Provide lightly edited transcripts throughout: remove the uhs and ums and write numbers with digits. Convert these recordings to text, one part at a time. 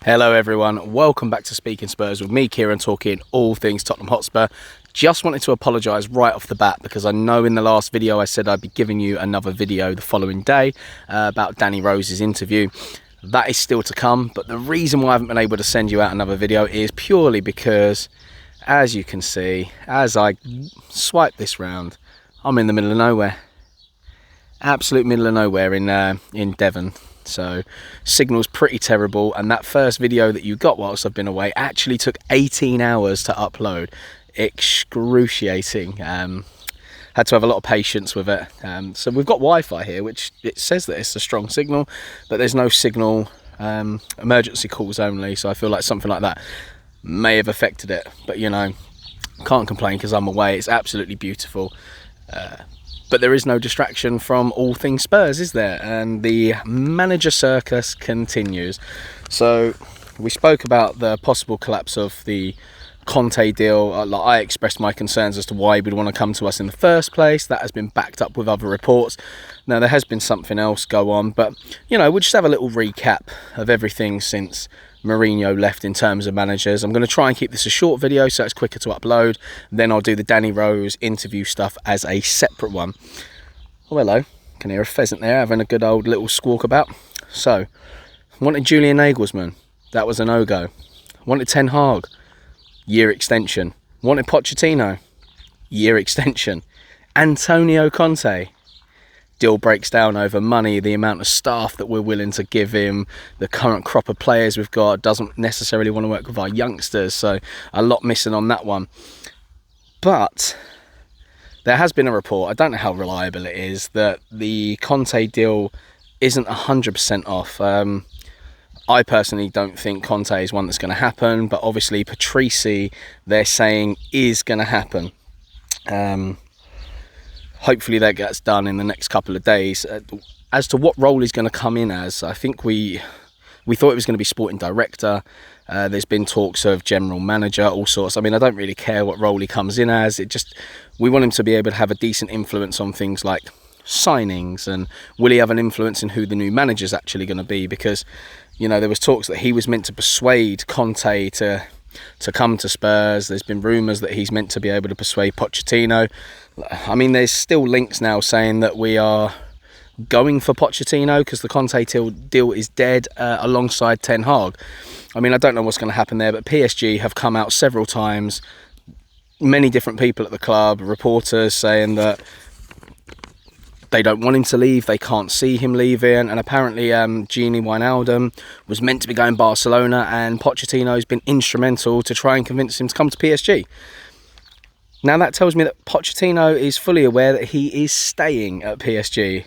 Hello everyone, welcome back to Speaking Spurs with me, Kieran, talking all things Tottenham Hotspur. Just wanted to apologise right off the bat because I know in the last video I said I'd be giving you another video the following day about Danny Rose's interview. That is still to come, but the reason why I haven't been able to send you out another video is purely because, as you can see, as I swipe this round, I'm in the middle of nowhere. Absolute middle of nowhere in Devon. So signal's pretty terrible, and that first video that you got whilst I've been away actually took 18 hours to upload. Excruciating. Had to have a lot of patience with it. So we've got Wi-Fi here, which it says that it's a strong signal, but there's no signal, emergency calls only, so I feel like something like that may have affected it, but you know, can't complain because I'm away. It's absolutely beautiful. But there is no distraction from all things Spurs, is there? And the manager circus continues. So we spoke about the possible collapse of the Conte deal. I expressed my concerns as to why he would want to come to us in the first place. That has been backed up with other reports. Now there has been something else go on, but you know, we'll just have a little recap of everything since Mauricio left in terms of managers. I'm going to try and keep this a short video so it's quicker to upload. Then I'll do the Danny Rose interview stuff as a separate one. Oh, hello. Can hear a pheasant there having a good old little squawk about. So, wanted Julian Nagelsmann. That was a no-go. Wanted Ten Haag. Year extension. Wanted Pochettino. Year extension. Antonio Conte. Deal breaks down over money, the amount of staff that we're willing to give him, the current crop of players we've got, doesn't necessarily want to work with our youngsters, so a lot missing on that one. But there has been a report, I don't know how reliable it is, that the Conte deal isn't 100% off. I personally don't think Conte is one that's going to happen, but obviously Patrici, they're saying, is going to happen. Hopefully that gets done in the next couple of days. As to what role he's going to come in as, I think we thought it was going to be sporting director. There's been talks of general manager, all sorts. I mean, I don't really care what role he comes in as. We want him to be able to have a decent influence on things like signings, and will he have an influence in who the new manager's actually going to be? Because, you know, there was talks that he was meant to persuade Conte to come to Spurs. There's been rumours that he's meant to be able to persuade Pochettino. I mean, there's still links now saying that we are going for Pochettino because the Conte deal is dead alongside Ten Haag. I mean, I don't know what's going to happen there, but PSG have come out several times, many different people at the club, reporters saying that they don't want him to leave, they can't see him leaving, and apparently Gini Wijnaldum was meant to be going Barcelona, and Pochettino's been instrumental to try and convince him to come to PSG. Now that tells me that Pochettino is fully aware that he is staying at PSG.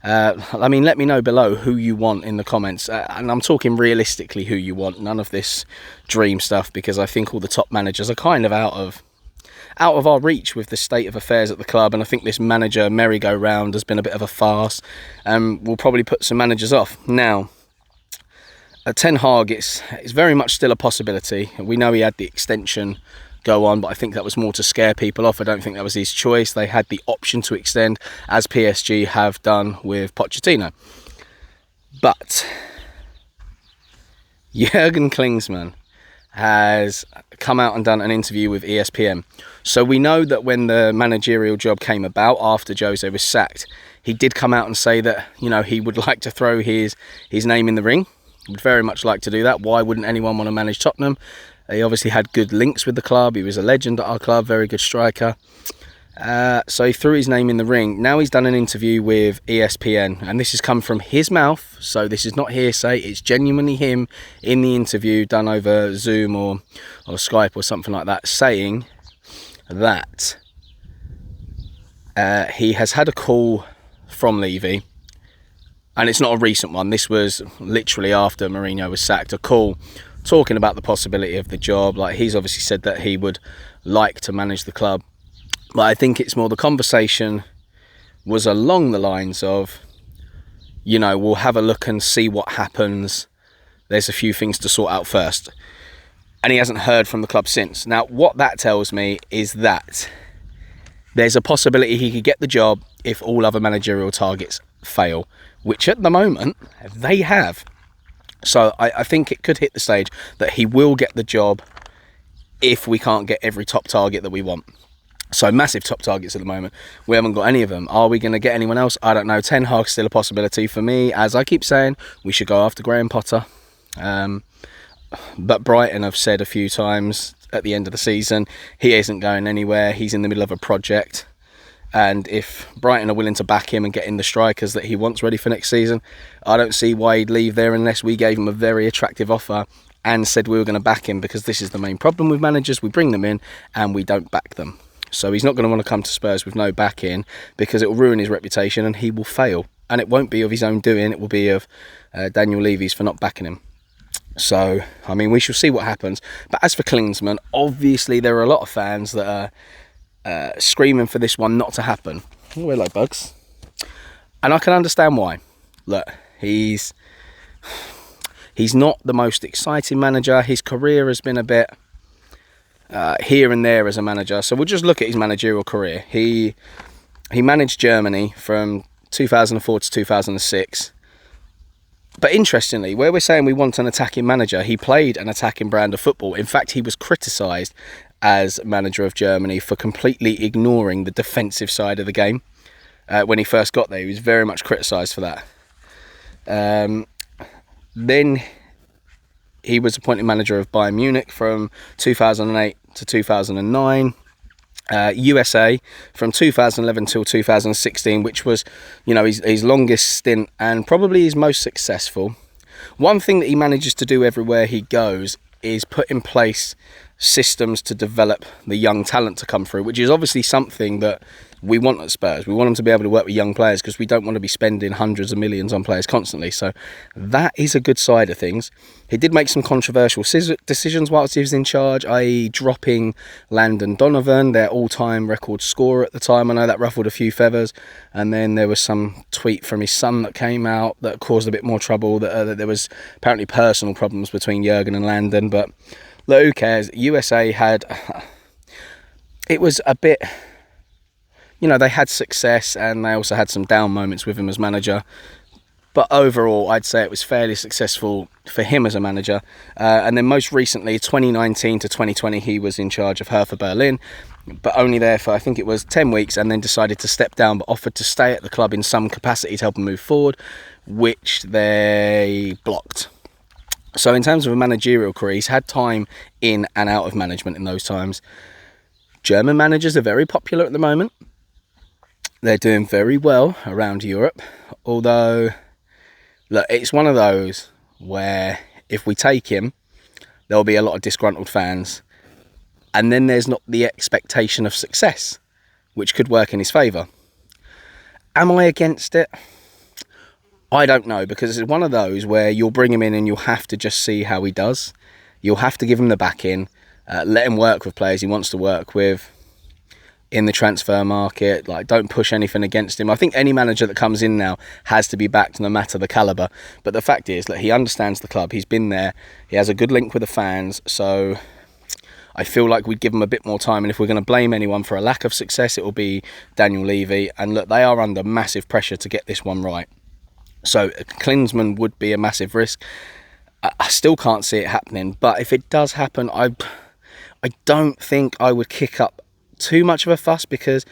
I mean, let me know below who you want in the comments, and I'm talking realistically who you want, none of this dream stuff, because I think all the top managers are kind of out of our reach with the state of affairs at the club, and I think this manager merry-go-round has been a bit of a farce, and will probably put some managers off. Now, at Ten Hag, it's very much still a possibility. We know he had the extension go on, but I think that was more to scare people off. I don't think that was his choice. They had the option to extend, as PSG have done with Pochettino. But Jurgen Klinsmann has come out and done an interview with ESPN. So we know that when the managerial job came about after Jose was sacked, he did come out and say that, you know, he would like to throw his name in the ring. He would very much like to do that. Why wouldn't anyone want to manage Tottenham? He obviously had good links with the club. He was a legend at our club, very good striker. So he threw his name in the ring. Now he's done an interview with ESPN, and this has come from his mouth, so this is not hearsay. It's genuinely him in the interview, done over Zoom or Skype or something like that, saying that he has had a call from Levy, and it's not a recent one. This was literally after Mauricio was sacked, a call talking about the possibility of the job. Like, he's obviously said that he would like to manage the club, but I think it's more the conversation was along the lines of, you know, we'll have a look and see what happens. There's a few things to sort out first. And he hasn't heard from the club since. Now, what that tells me is that there's a possibility he could get the job if all other managerial targets fail, which at the moment they have. So I think it could hit the stage that he will get the job if we can't get every top target that we want. So massive top targets at the moment. We haven't got any of them. Are we going to get anyone else? I don't know. Ten Hag's still a possibility for me. As I keep saying, we should go after Graham Potter. But Brighton have said a few times at the end of the season, he isn't going anywhere. He's in the middle of a project. And if Brighton are willing to back him and get in the strikers that he wants ready for next season, I don't see why he'd leave there unless we gave him a very attractive offer and said we were going to back him, because this is the main problem with managers. We bring them in and we don't back them. So he's not going to want to come to Spurs with no backing, because it will ruin his reputation and he will fail. And it won't be of his own doing. It will be of Daniel Levy's for not backing him. So, I mean, we shall see what happens. But as for Klinsmann, obviously there are a lot of fans that are screaming for this one not to happen. Oh, hello, Bugs. And I can understand why. Look, he's not the most exciting manager. His career has been a bit here and there as a manager. So we'll just look at his managerial career. He managed Germany from 2004 to 2006. But interestingly, where we're saying we want an attacking manager, he played an attacking brand of football. In fact, he was criticised as manager of Germany for completely ignoring the defensive side of the game. When he first got there, he was very much criticised for that. Then he was appointed manager of Bayern Munich from 2008 to 2009. USA from 2011 till 2016, which was, you know, his longest stint and probably his most successful. One thing that he manages to do everywhere he goes is put in place systems to develop the young talent to come through, which is obviously something that we want at Spurs. We want them to be able to work with young players, because we don't want to be spending hundreds of millions on players constantly. So that is a good side of things. He did make some controversial decisions whilst he was in charge, i.e. dropping Landon Donovan, their all-time record scorer at the time. I know that ruffled a few feathers. And then there was some tweet from his son that came out that caused a bit more trouble, that there was apparently personal problems between Jurgen and Landon. But look, who cares? USA had... It was a bit... You know, they had success and they also had some down moments with him as manager. But overall, I'd say it was fairly successful for him as a manager. And then most recently, 2019 to 2020, he was in charge of Hertha Berlin, but only there for, I think it was 10 weeks, and then decided to step down, but offered to stay at the club in some capacity to help him move forward, which they blocked. So in terms of a managerial career, he's had time in and out of management in those times. German managers are very popular at the moment. They're doing very well around Europe, although, look, it's one of those where if we take him, there'll be a lot of disgruntled fans, and then there's not the expectation of success, which could work in his favour. Am I against it? I don't know, because it's one of those where you'll bring him in and you'll have to just see how he does. You'll have to give him the back in, let him work with players he wants to work with in the transfer market. Like, don't push anything against him. I think any manager that comes in now has to be backed, no matter the calibre. But the fact is that he understands the club. He's been there. He has a good link with the fans. So I feel like we'd give him a bit more time. And if we're going to blame anyone for a lack of success, it will be Daniel Levy. And look, they are under massive pressure to get this one right. So Klinsmann would be a massive risk. I still can't see it happening. But if it does happen, I don't think I would kick up too much of a fuss, because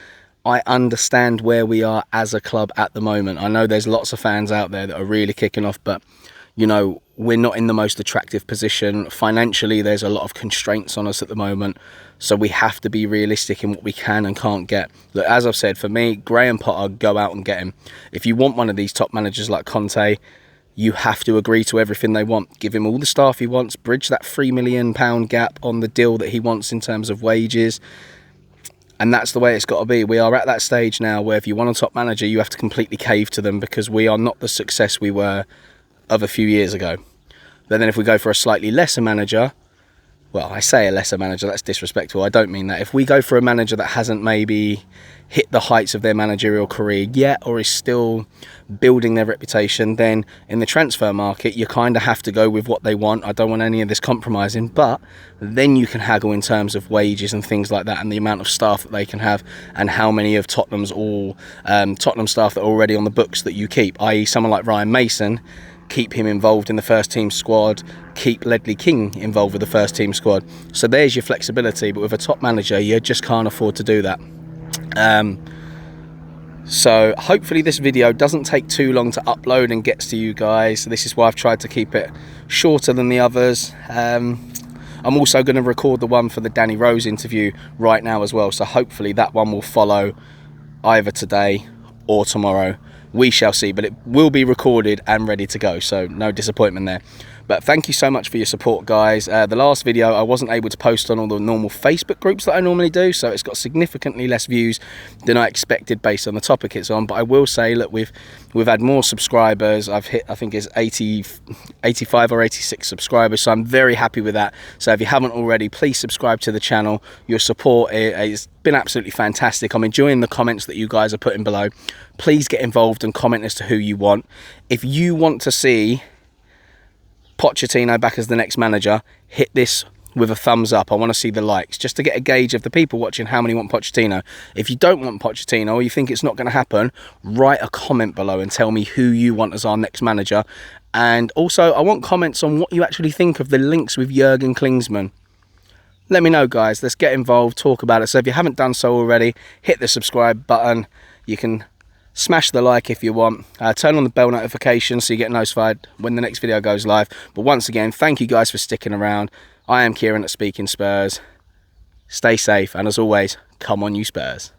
I understand where we are as a club at the moment. I know there's lots of fans out there that are really kicking off, but you know, we're not in the most attractive position financially. There's a lot of constraints on us at the moment, so we have to be realistic in what we can and can't get. Look, as I've said, for me, Graham Potter, go out and get him. If you want one of these top managers like Conte, you have to agree to everything they want. Give him all the staff he wants, bridge that £3 million gap on the deal that he wants in terms of wages. And that's the way it's got to be. We are at that stage now where if you want a top manager, you have to completely cave to them, because we are not the success we were of a few years ago. But then if we go for a slightly lesser manager, well, I say a lesser manager, that's disrespectful. I don't mean that. If we go for a manager that hasn't maybe hit the heights of their managerial career yet, or is still building their reputation, then in the transfer market, you kind of have to go with what they want. I don't want any of this compromising, but then you can haggle in terms of wages and things like that, and the amount of staff that they can have, and how many of Tottenham staff that are already on the books that you keep, i.e. someone like Ryan Mason keep him involved in the first team squad, keep Ledley King involved with the first team squad. So there's your flexibility, but with a top manager, you just can't afford to do that. So hopefully this video doesn't take too long to upload and gets to you guys. This is why I've tried to keep it shorter than the others. I'm also going to record the one for the Danny Rose interview right now as well. So hopefully that one will follow either today or tomorrow. We shall see, but it will be recorded and ready to go. So no disappointment there. But thank you so much for your support, guys. The last video I wasn't able to post on all the normal Facebook groups that I normally do, so it's got significantly less views than I expected based on the topic it's on. But I will say, look, we've had more subscribers. I've hit, I think it's 85 or 86 subscribers, so I'm very happy with that. So if you haven't already, please subscribe to the channel. Your support has been absolutely fantastic. I'm enjoying the comments that you guys are putting below. Please get involved and comment as to who you want. If you want to see Pochettino back as the next manager, hit this with a thumbs up. I want to see the likes, just to get a gauge of the people watching how many want Pochettino. If you don't want Pochettino, or you think it's not going to happen, write a comment below and tell me who you want as our next manager. And also, I want comments on what you actually think of the links with Jurgen Klinsmann. Let me know, guys. Let's get involved, talk about it. So if you haven't done so already, hit the subscribe button. You can smash the like if you want. Turn on the bell notification so you get notified when the next video goes live. But once again, thank you guys for sticking around. I am Kieran at Speaking Spurs. Stay safe, and as always, come on you Spurs.